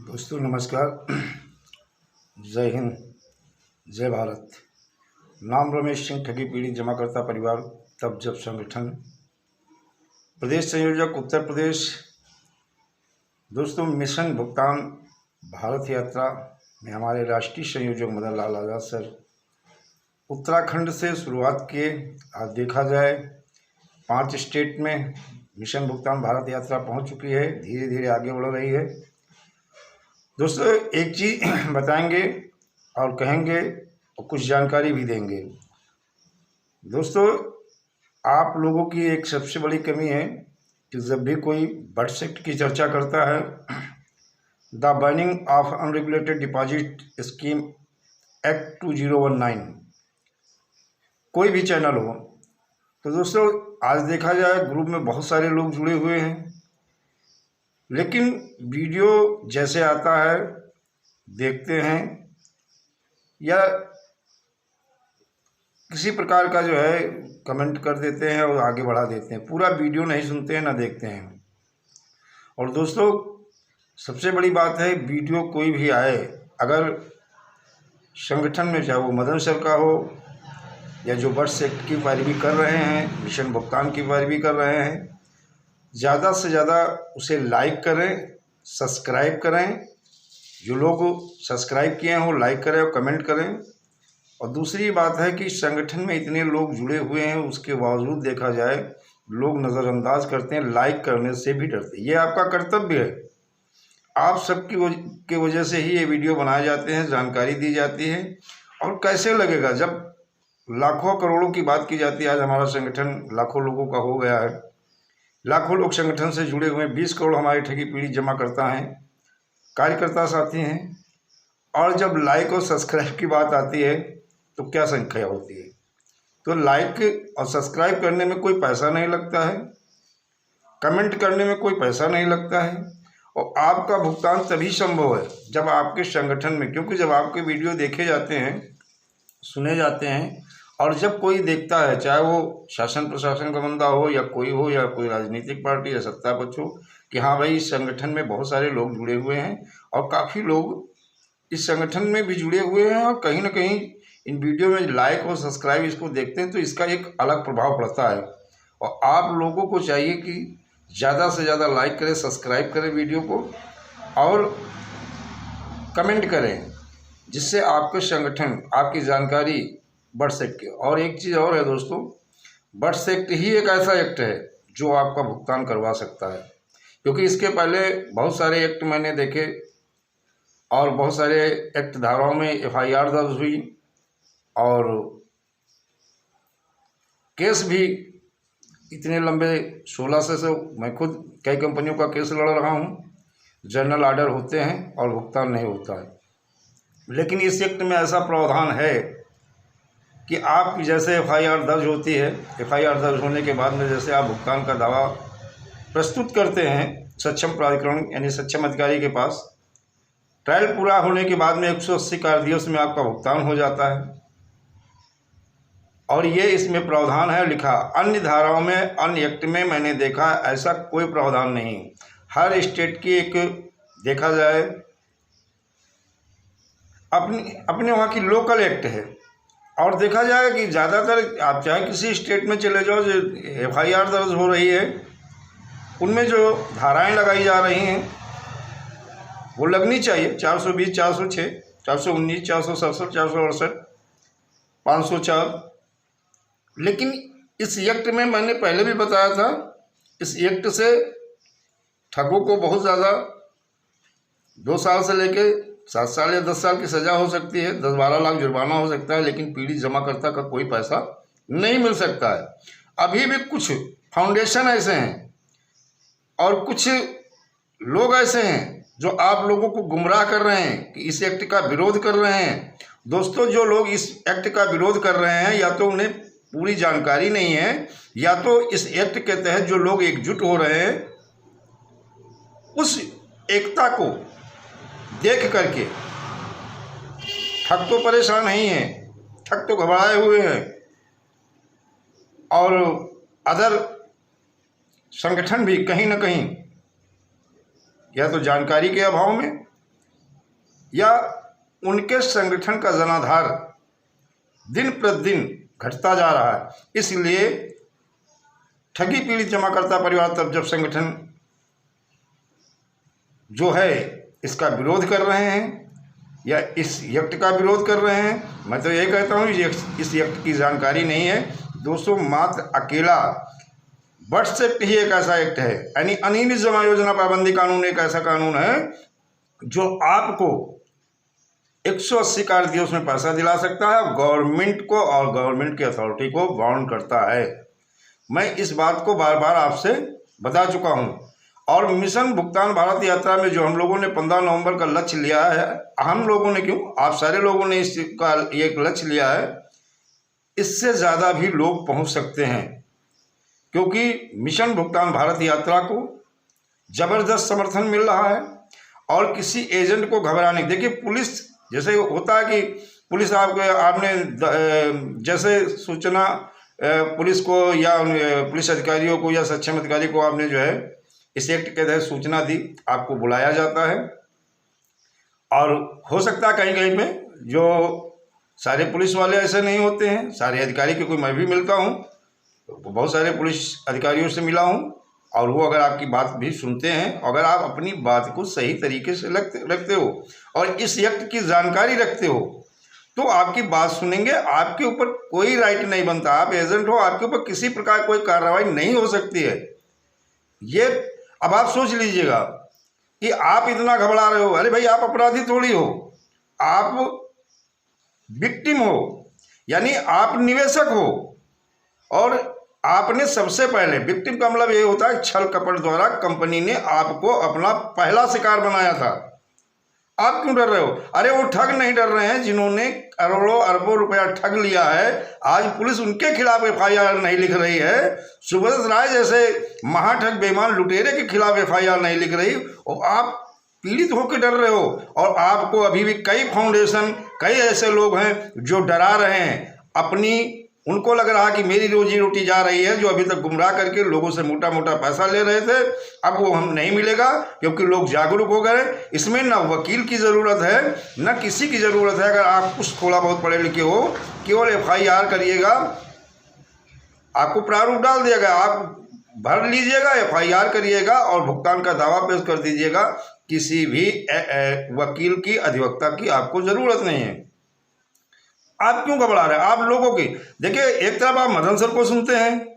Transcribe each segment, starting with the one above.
दोस्तों नमस्कार। जय हिंद, जय भारत। नाम रमेश सिंह, ठगी पीड़ित जमाकर्ता परिवार तब जब संगठन, प्रदेश संयोजक उत्तर प्रदेश। दोस्तों, मिशन भुगतान भारत यात्रा में हमारे राष्ट्रीय संयोजक मदन लाल आज़ाद सर उत्तराखंड से शुरुआत किए। आज देखा जाए 5 स्टेट में मिशन भुगतान भारत यात्रा पहुंच चुकी है, धीरे धीरे आगे बढ़ रही है। दोस्तों, एक चीज़ बताएंगे और कहेंगे और कुछ जानकारी भी देंगे। दोस्तों, आप लोगों की एक सबसे बड़ी कमी है कि जब भी कोई बर्थ एक्ट की चर्चा करता है, the banning of unregulated deposit scheme act 2019, कोई भी चैनल हो, तो दोस्तों आज देखा जाए ग्रुप में बहुत सारे लोग जुड़े हुए हैं, लेकिन वीडियो जैसे आता है देखते हैं या किसी प्रकार का जो है कमेंट कर देते हैं और आगे बढ़ा देते हैं, पूरा वीडियो नहीं सुनते हैं ना देखते हैं। और दोस्तों, सबसे बड़ी बात है, वीडियो कोई भी आए, अगर संगठन में चाहे वो मदन सर का हो या जो बर्थ एक्ट की पैरवी कर रहे हैं, मिशन भुगतान की पैरवी कर रहे हैं, ज़्यादा से ज़्यादा उसे लाइक करें, सब्सक्राइब करें। जो लोग सब्सक्राइब किए हैं वो लाइक करें और कमेंट करें। और दूसरी बात है कि संगठन में इतने लोग जुड़े हुए हैं, उसके बावजूद देखा जाए लोग नज़रअंदाज करते हैं, लाइक करने से भी डरते हैं। ये आपका कर्तव्य है, आप सबकी वजह से ही ये वीडियो बनाए जाते हैं, जानकारी दी जाती है। और कैसे लगेगा जब लाखों करोड़ों की बात की जाती है। आज हमारा संगठन लाखों लोगों का हो गया है, लाखों लोग संगठन से जुड़े हुए हैं, 20 करोड़ हमारे ठगी पीड़ित जमा करता हैं, कार्यकर्ता साथी हैं। और जब लाइक और सब्सक्राइब की बात आती है तो क्या संख्या होती है। तो लाइक और सब्सक्राइब करने में कोई पैसा नहीं लगता है, कमेंट करने में कोई पैसा नहीं लगता है, और आपका भुगतान तभी संभव है जब आपके संगठन में, क्योंकि जब आपके वीडियो देखे जाते हैं, सुने जाते हैं, और जब कोई देखता है, चाहे वो शासन प्रशासन का बंदा हो या कोई राजनीतिक पार्टी या सत्ता पक्ष हो, कि हाँ भाई इस संगठन में बहुत सारे लोग जुड़े हुए हैं और काफ़ी लोग इस संगठन में भी जुड़े हुए हैं, और कहीं ना कहीं इन वीडियो में लाइक और सब्सक्राइब इसको देखते हैं, तो इसका एक अलग प्रभाव पड़ता है। और आप लोगों को चाहिए कि ज़्यादा से ज़्यादा लाइक करें, सब्सक्राइब करें वीडियो को और कमेंट करें, जिससे आपके संगठन, आपकी जानकारी बढ़ सके। और एक चीज़ और है दोस्तों, बर्थ एक्ट ही एक ऐसा एक्ट है जो आपका भुगतान करवा सकता है, क्योंकि इसके पहले बहुत सारे एक्ट मैंने देखे और बहुत सारे एक्ट धाराओं में FIR दर्ज हुई और केस भी इतने लंबे 16 से मैं खुद कई कंपनियों का केस लड़ रहा हूँ, जनरल ऑर्डर होते हैं और भुगतान नहीं होता है। लेकिन इस एक्ट में ऐसा प्रावधान है कि आप जैसे FIR दर्ज होती है, FIR दर्ज होने के बाद में जैसे आप भुगतान का दावा प्रस्तुत करते हैं सक्षम प्राधिकरण यानी सक्षम अधिकारी के पास, ट्रायल पूरा होने के बाद में 180 कार्यदिवस में आपका भुगतान हो जाता है। और ये इसमें प्रावधान है लिखा। अन्य धाराओं में, अन्य एक्ट में मैंने देखा ऐसा कोई प्रावधान नहीं। हर स्टेट की एक देखा जाए अपने वहाँ की लोकल एक्ट है। और देखा जाए कि ज़्यादातर आप चाहे किसी स्टेट में चले जाओ, जो FIR दर्ज हो रही है उनमें जो धाराएं लगाई जा रही हैं वो लगनी चाहिए। 420, 406, 419, 467, 468, 504। लेकिन इस एक्ट में मैंने पहले भी बताया था, इस एक्ट से ठगों को बहुत ज़्यादा 2 साल से लेके 7 साल या 10 साल की सज़ा हो सकती है, 10-12 लाख जुर्माना हो सकता है, लेकिन पीड़ित जमाकर्ता का कोई पैसा नहीं मिल सकता है। अभी भी कुछ फाउंडेशन ऐसे हैं और कुछ लोग ऐसे हैं जो आप लोगों को गुमराह कर रहे हैं कि इस एक्ट का विरोध कर रहे हैं। दोस्तों, जो लोग इस एक्ट का विरोध कर रहे हैं, या तो उन्हें पूरी जानकारी नहीं है, या तो इस एक्ट के तहत जो लोग एकजुट हो रहे हैं उस एकता को देख करके ठग तो परेशान नहीं है, ठग तो घबराए हुए हैं, और अदर संगठन भी कहीं ना कहीं या तो जानकारी के अभाव में या उनके संगठन का जनाधार दिन प्रतिदिन घटता जा रहा है। इसलिए ठगी पीड़ित जमाकर्ता परिवार तब संगठन जो है इसका विरोध कर रहे हैं या इस एक्ट का विरोध कर रहे हैं। मैं तो यही कहता हूँ इस एक्ट की जानकारी नहीं है दोस्तों। मात्र अकेला व्हाट्सएप ही एक ऐसा एक्ट है, यानी अनियमित जमा योजना पाबंदी कानून एक ऐसा कानून है जो आपको 180 कार्य दिवस में पैसा दिला सकता है, गवर्नमेंट को और गवर्नमेंट की अथॉरिटी को बाउंड करता है। मैं इस बात को बार बार आपसे बता चुका हूं। और मिशन भुगतान भारत यात्रा में जो हम लोगों ने 15 नवंबर का लक्ष्य लिया है, हम लोगों ने क्यों, आप सारे लोगों ने इसका एक लक्ष्य लिया है, इससे ज़्यादा भी लोग पहुंच सकते हैं, क्योंकि मिशन भुगतान भारत यात्रा को ज़बरदस्त समर्थन मिल रहा है। और किसी एजेंट को घबराने, देखिए पुलिस जैसे होता है कि पुलिस आपने जैसे सूचना पुलिस को या पुलिस अधिकारियों को या सक्षम अधिकारी को आपने जो है इस एक्ट के तहत सूचना दी, आपको बुलाया जाता है। और हो सकता है कहीं कहीं पे जो सारे पुलिस वाले ऐसे नहीं होते हैं, सारे अधिकारी के कोई मैं भी मिलता हूँ, बहुत सारे पुलिस अधिकारियों से मिला हूँ, और वो अगर आपकी बात भी सुनते हैं, अगर आप अपनी बात को सही तरीके से रखते हो और इस एक्ट की जानकारी रखते हो तो आपकी बात सुनेंगे। आपके ऊपर कोई राइट नहीं बनता, आप एजेंट हो, आपके ऊपर किसी प्रकार कोई कार्रवाई नहीं हो सकती है। ये अब आप सोच लीजिएगा कि आप इतना घबरा रहे हो, अरे भाई आप अपराधी थोड़ी हो, आप विक्टिम हो, यानी आप निवेशक हो। और आपने सबसे पहले, विक्टिम का मतलब ये होता है छल कपट द्वारा कंपनी ने आपको अपना पहला शिकार बनाया था। आप क्यों डर रहे हो? अरे वो ठग नहीं डर रहे हैं जिन्होंने करोड़ों अरबों रुपया ठग लिया है, आज पुलिस उनके खिलाफ FIR नहीं लिख रही है। सुब्रत राय जैसे महाठग बेईमान लुटेरे के खिलाफ FIR नहीं लिख रही, और आप पीड़ित होकर डर रहे हो। और आपको अभी भी कई फाउंडेशन, कई ऐसे लोग हैं जो डरा रहे हैं अपनी, उनको लग रहा कि मेरी रोजी रोटी जा रही है, जो अभी तक गुमराह करके लोगों से मोटा मोटा पैसा ले रहे थे, अब वो हम नहीं मिलेगा, क्योंकि लोग जागरूक हो गए। इसमें ना वकील की ज़रूरत है, ना किसी की ज़रूरत है। अगर आप कुछ थोड़ा बहुत पढ़े लिखे हो, केवल FIR करिएगा, आपको प्रारूप डाल दिया गया, आप भर लीजिएगा, FIR करिएगा और भुगतान का दावा पेश कर दीजिएगा। किसी भी वकील की, अधिवक्ता की आपको ज़रूरत नहीं है। आप क्यों घबरा रहे हैं? आप लोगों की, देखिए एक तरफ आप मदन सर को सुनते हैं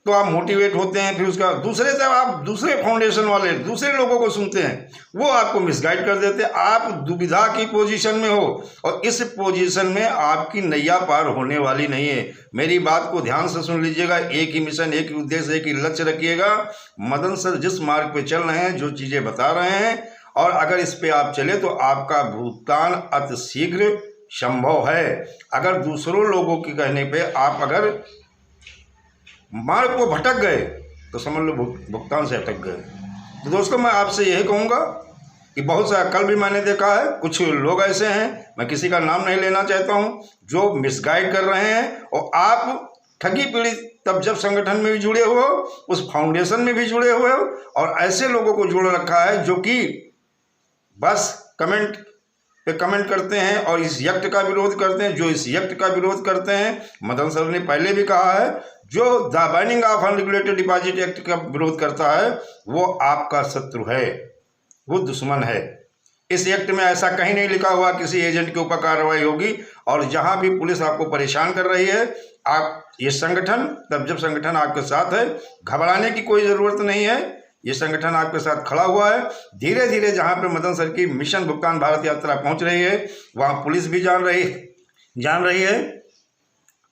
तो आप मोटिवेट होते हैं, फिर उसका दूसरे तरफ आप दूसरे फाउंडेशन वाले दूसरे लोगों को सुनते हैं, वो आपको मिसगाइड कर देते हैं। आप दुविधा की पोजीशन में हो और इस पोजीशन में आपकी नैया पार होने वाली नहीं है। मेरी बात को ध्यान से सुन लीजिएगा, एक ही मिशन, एक ही उद्देश्य, एक ही लक्ष्य रखिएगा। मदन सर जिस मार्ग पे चल रहे हैं, जो चीज़ें बता रहे हैं, और अगर इस पे आप चले तो आपका भुगतान अति शीघ्र संभव है। अगर दूसरों लोगों के कहने पे आप अगर मार्ग को भटक गए तो समझ लो भुगतान से अटक गए। तो दोस्तों मैं आपसे यही कहूँगा कि बहुत सा, कल भी मैंने देखा है कुछ लोग ऐसे हैं, मैं किसी का नाम नहीं लेना चाहता हूँ, जो मिसगाइड कर रहे हैं। और आप ठगी पीड़ित तब जब संगठन में भी जुड़े हुए हो, उस फाउंडेशन में भी जुड़े हुए हो, और ऐसे लोगों को जोड़ रखा है जो कि बस कमेंट पे कमेंट करते हैं और इस एक्ट का विरोध करते हैं। जो इस एक्ट का विरोध करते हैं, मदन सर ने पहले भी कहा है, जो the banning of unregulated deposit act का विरोध करता है वो आपका शत्रु है, वो दुश्मन है। इस एक्ट में ऐसा कहीं नहीं लिखा हुआ किसी एजेंट के ऊपर कार्रवाई होगी। और जहां भी पुलिस आपको परेशान कर रही है, आप ये संगठन, तब जब संगठन आपके साथ है, घबराने की कोई ज़रूरत नहीं है। ये संगठन आपके साथ खड़ा हुआ है। धीरे धीरे जहां पे मदन सर की मिशन भुगतान भारत यात्रा पहुंच रही है, वहां पुलिस भी जान रही है,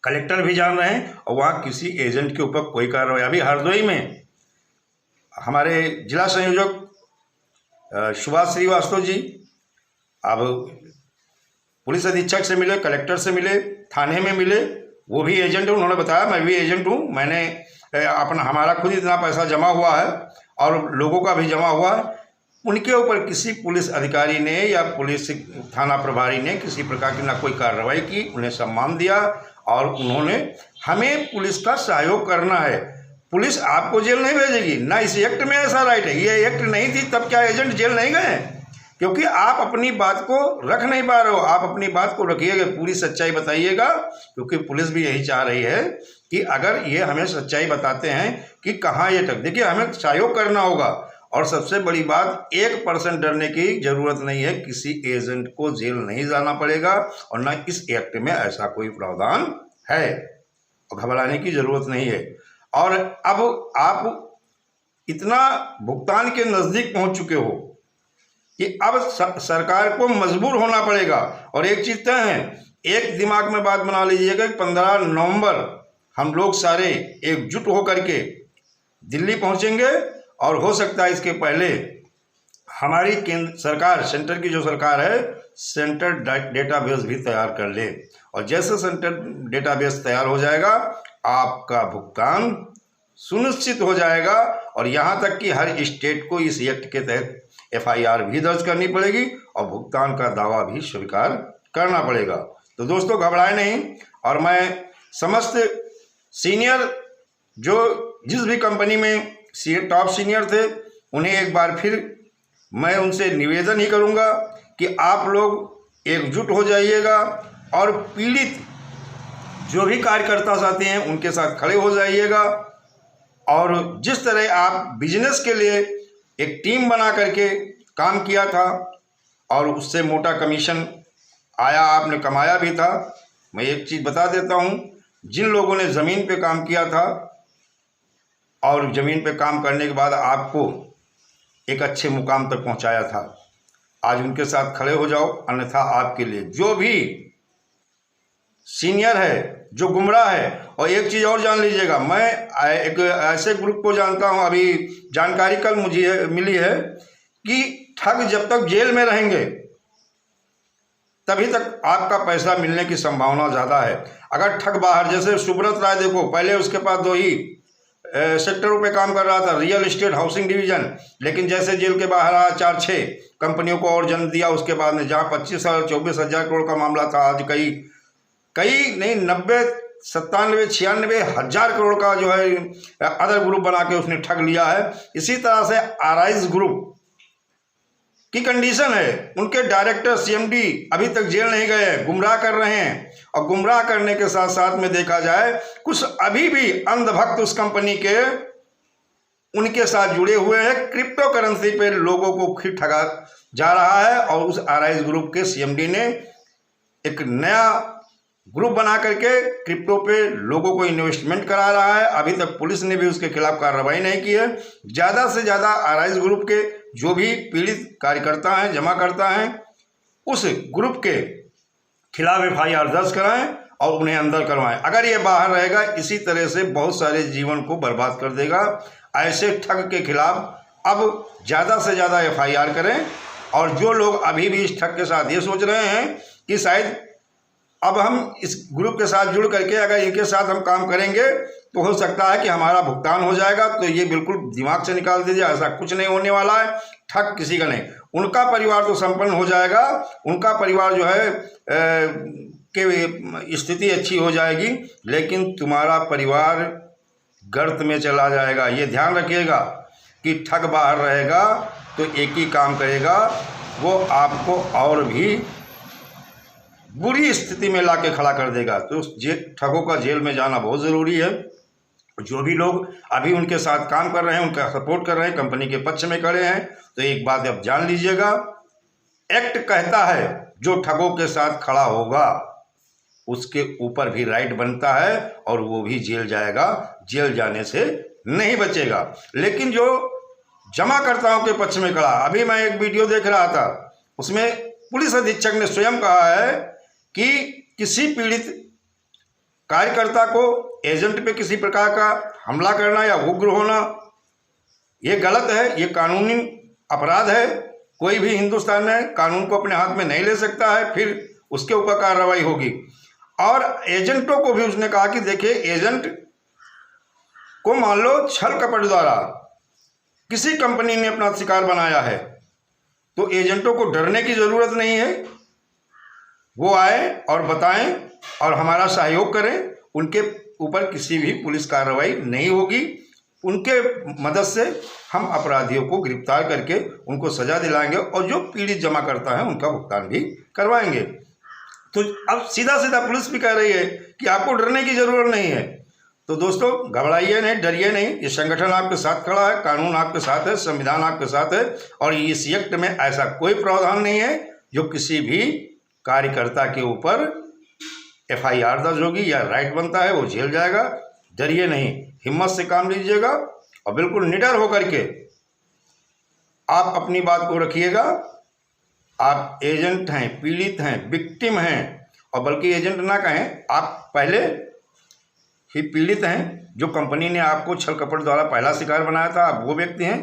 कलेक्टर भी जान रहे हैं, और वहां किसी एजेंट के ऊपर कोई कार्रवाई। अभी हरदोई में हमारे जिला संयोजक सुभाष श्रीवास्तव जी अब पुलिस अधीक्षक से मिले, कलेक्टर से मिले, थाने में मिले, वो भी एजेंट है। उन्होंने बताया मैं भी एजेंट हूँ, मैंने हमारा खुद इतना पैसा जमा हुआ है और लोगों का भी जमा हुआ है। उनके ऊपर किसी पुलिस अधिकारी ने या पुलिस थाना प्रभारी ने किसी प्रकार की ना कोई कार्रवाई की, उन्हें सम्मान दिया। और उन्होंने, हमें पुलिस का सहयोग करना है, पुलिस आपको जेल नहीं भेजेगी, ना इस एक्ट में ऐसा राइट है। ये एक्ट नहीं थी तब क्या एजेंट जेल नहीं गए? क्योंकि आप अपनी बात को रख नहीं पा रहे हो। आप अपनी बात को रखिएगा, पूरी सच्चाई बताइएगा, क्योंकि पुलिस भी यही चाह रही है कि अगर ये हमें सच्चाई बताते हैं कि कहाँ ये ठग। देखिए, हमें सहयोग करना होगा, और सबसे बड़ी बात 1% डरने की ज़रूरत नहीं है। किसी एजेंट को जेल नहीं जाना पड़ेगा, और ना इस एक्ट में ऐसा कोई प्रावधान है, घबराने की ज़रूरत नहीं है। और अब आप इतना भुगतान के नज़दीक पहुंच चुके हो कि अब सरकार को मजबूर होना पड़ेगा। और एक चीज़ तय है, एक दिमाग में बात बना लीजिएगा कि 15 नवंबर हम लोग सारे एकजुट होकर के दिल्ली पहुंचेंगे, और हो सकता है इसके पहले हमारी केंद्र सरकार, सेंटर की जो सरकार है, सेंटर डेटाबेस भी तैयार कर ले। और जैसे सेंटर डेटाबेस तैयार हो जाएगा, आपका भुगतान सुनिश्चित हो जाएगा। और यहाँ तक कि हर स्टेट को इस एक्ट के तहत FIR भी दर्ज करनी पड़ेगी, और भुगतान का दावा भी स्वीकार करना पड़ेगा। तो दोस्तों, घबराए नहीं। और मैं समस्त सीनियर जो जिस भी कंपनी में टॉप सीनियर थे, उन्हें एक बार फिर मैं उनसे निवेदन ही करूंगा कि आप लोग एकजुट हो जाइएगा, और पीड़ित जो भी कार्यकर्ता साथी हैं उनके साथ खड़े हो जाइएगा। और जिस तरह आप बिजनेस के लिए एक टीम बना करके काम किया था, और उससे मोटा कमीशन आया, आपने कमाया भी था। मैं एक चीज़ बता देता हूँ, जिन लोगों ने ज़मीन पे काम किया था, और ज़मीन पे काम करने के बाद आपको एक अच्छे मुकाम तक पहुंचाया था, आज उनके साथ खड़े हो जाओ। अन्यथा आपके लिए जो भी सीनियर है, जो गुमराह है। और एक चीज़ और जान लीजिएगा, मैं एक ऐसे ग्रुप को जानता हूं, अभी जानकारी कल मुझे मिली है कि ठग जब तक जेल में रहेंगे तभी तक आपका पैसा मिलने की संभावना ज़्यादा है। अगर ठग बाहर, जैसे सुब्रत राय देखो, पहले उसके पास 2 ही सेक्टरों पे काम कर रहा था, रियल एस्टेट, हाउसिंग डिवीजन, लेकिन जैसे जेल के बाहर आया 4-6 कंपनियों को और जन्म दिया। उसके बाद में जहाँ 25 और 24 हज़ार करोड़ का मामला था, आज कई नहीं 90, 97, 96 हज़ार करोड़ का जो है अदर ग्रुप बना के उसने ठग लिया है। इसी तरह से आराइज ग्रुप की कंडीशन है, उनके डायरेक्टर CMD अभी तक जेल नहीं गए, गुमराह कर रहे हैं। और गुमराह करने के साथ साथ में देखा जाए, कुछ अभी भी अंधभक्त उस कंपनी के उनके साथ जुड़े हुए हैं। क्रिप्टो करेंसी पे लोगों को फिर ठगा जा रहा है, और उस आराइज ग्रुप के CMD ने एक नया ग्रुप बना करके क्रिप्टो पे लोगों को इन्वेस्टमेंट करा रहा है। अभी तक पुलिस ने भी उसके खिलाफ कार्रवाई नहीं की है। ज़्यादा से ज़्यादा आराइज ग्रुप के जो भी पीड़ित कार्यकर्ता हैं, जमा करता हैं, उस ग्रुप के खिलाफ FIR दर्ज कराएं और उन्हें अंदर करवाएं। अगर ये बाहर रहेगा, इसी तरह से बहुत सारे जीवन को बर्बाद कर देगा। ऐसे ठग के खिलाफ अब ज़्यादा से ज़्यादा FIR करें। और जो लोग अभी भी इस ठग के साथ ये सोच रहे हैं कि शायद अब हम इस ग्रुप के साथ जुड़ करके अगर इनके साथ हम काम करेंगे तो हो सकता है कि हमारा भुगतान हो जाएगा, तो ये बिल्कुल दिमाग से निकाल दीजिए। ऐसा कुछ नहीं होने वाला है, ठग किसी का नहीं। उनका परिवार तो संपन्न हो जाएगा, उनका परिवार जो है के स्थिति अच्छी हो जाएगी, लेकिन तुम्हारा परिवार गर्त में चला जाएगा। ये ध्यान रखिएगा कि ठग बाहर रहेगा तो एक ही काम करेगा, वो आपको और भी बुरी स्थिति में ला के खड़ा कर देगा। तो ठगों का जेल में जाना बहुत ज़रूरी है। जो भी लोग अभी उनके साथ काम कर रहे हैं, उनका सपोर्ट कर रहे हैं, कंपनी के पक्ष में खड़े हैं, तो एक बात अब जान लीजिएगा, एक्ट कहता है जो ठगों के साथ खड़ा होगा उसके ऊपर भी राइट बनता है और वो भी जेल जाएगा, जेल जाने से नहीं बचेगा। लेकिन जो जमाकर्ताओं के पक्ष में खड़ा, अभी मैं एक वीडियो देख रहा था, उसमें पुलिस अधीक्षक ने स्वयं कहा है कि किसी पीड़ित कार्यकर्ता को एजेंट पे किसी प्रकार का हमला करना या उग्र होना ये गलत है, ये कानूनी अपराध है। कोई भी हिंदुस्तान में कानून को अपने हाथ में नहीं ले सकता है, फिर उसके ऊपर कार्रवाई होगी। और एजेंटों को भी उसने कहा कि देखिए, एजेंट को मान लो छल कपट द्वारा किसी कंपनी ने अपना शिकार बनाया है, तो एजेंटों को डरने की ज़रूरत नहीं है। वो आए और बताएं और हमारा सहयोग करें, उनके ऊपर किसी भी पुलिस कार्रवाई नहीं होगी। उनके मदद से हम अपराधियों को गिरफ्तार करके उनको सजा दिलाएंगे और जो पीड़ित जमा करता है उनका भुगतान भी करवाएंगे। तो अब सीधा सीधा पुलिस भी कह रही है कि आपको डरने की ज़रूरत नहीं है। तो दोस्तों घबराइए नहीं, डरिए नहीं, ये संगठन आपके साथ खड़ा है, कानून आपके साथ है, संविधान आपके साथ है और इस एक्ट में ऐसा कोई प्रावधान नहीं है जो किसी भी कार्यकर्ता के ऊपर FIR दर्ज होगी या राइट बनता है वो जेल जाएगा। डरिए नहीं, हिम्मत से काम लीजिएगा और बिल्कुल निडर होकर के आप अपनी बात को रखिएगा। आप एजेंट हैं, पीड़ित हैं, विक्टिम हैं, और बल्कि एजेंट ना कहें, आप पहले ही पीड़ित हैं। जो कंपनी ने आपको छल कपट द्वारा पहला शिकार बनाया था, आप वो व्यक्ति हैं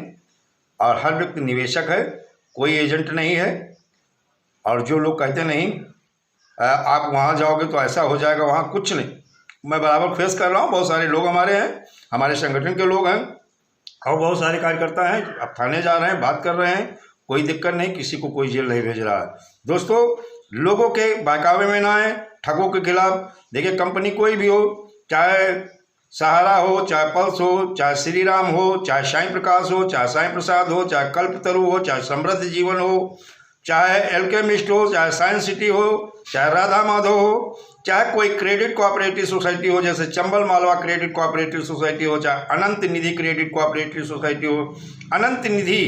और हर व्यक्ति निवेशक है, कोई एजेंट नहीं है। और जो लोग कहते नहीं आप वहाँ जाओगे तो ऐसा हो जाएगा, वहाँ कुछ नहीं। मैं बराबर फेस कर रहा हूँ, बहुत सारे लोग हमारे हैं, हमारे संगठन के लोग हैं और बहुत सारे कार्यकर्ता हैं। अब थाने जा रहे हैं, बात कर रहे हैं, कोई दिक्कत नहीं, किसी को कोई जेल नहीं भेज रहा है। दोस्तों लोगों के बहकावे में ना आए, ठगों के खिलाफ देखिए, कंपनी कोई भी हो, चाहे सहारा हो, चाहे पल्स हो, चाहे श्री राम हो, चाहे साईं प्रकाश हो, चाहे साईं प्रसाद हो, चाहे कल्पतरु हो, चाहे समृद्ध जीवन हो, चाहे एल्केमिस्ट हो, चाहे साइंस सिटी हो, चाहे राधा माधव हो, चाहे कोई क्रेडिट कोऑपरेटिव सोसाइटी हो जैसे Chambal Malwa credit cooperative society हो, चाहे अनंत निधि क्रेडिट कोऑपरेटिव सोसाइटी हो। अनंत निधि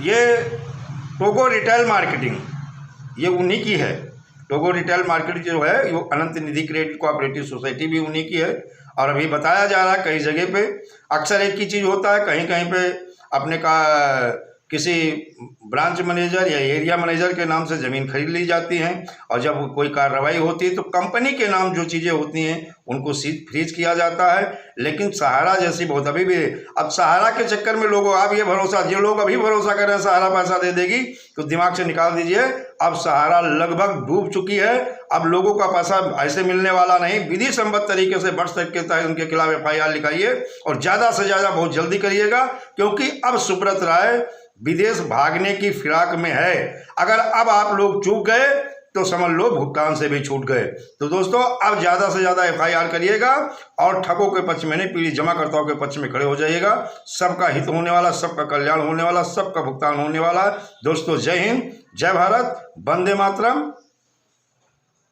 ये टोगो रिटेल मार्केटिंग ये उन्हीं की है। टोगो रिटेल मार्केट जो है वो अनंत निधि क्रेडिट कोऑपरेटिव सोसाइटी भी उन्हीं की है। और अभी बताया जा रहा है कई जगह पे अक्सर एक ही चीज़ होता है, कहीं कहीं पे अपने का किसी ब्रांच मैनेजर या एरिया मैनेजर के नाम से ज़मीन खरीद ली जाती हैं और जब कोई कार्रवाई होती है तो कंपनी के नाम जो चीज़ें होती हैं उनको फ्रीज किया जाता है। लेकिन सहारा जैसी बहुत अभी भी, अब सहारा के चक्कर में लोगों आप ये भरोसा, जो लोग अभी भरोसा कर रहे हैं सहारा पैसा दे देगी, तो दिमाग से निकाल दीजिए, अब सहारा लगभग डूब चुकी है। अब लोगों का पैसा ऐसे मिलने वाला नहीं। विधि सम्मत तरीके से बर्थ सर्टिफिकेट के उनके खिलाफ FIR लिखाइए और ज़्यादा से ज़्यादा बहुत जल्दी करिएगा, क्योंकि अब सुब्रत राय विदेश भागने की फिराक में है। अगर अब आप लोग चूक गए तो समझ लो भुगतान से भी छूट गए। तो दोस्तों अब ज़्यादा से ज़्यादा FIR करिएगा और ठगों के पक्ष में नहीं, पीड़ित जमाकर्ताओं के पक्ष में खड़े हो जाइएगा। सबका हित होने वाला, सबका कल्याण होने वाला, सबका भुगतान होने वाला। दोस्तों जय हिंद, जय भारत, वंदे मातरम।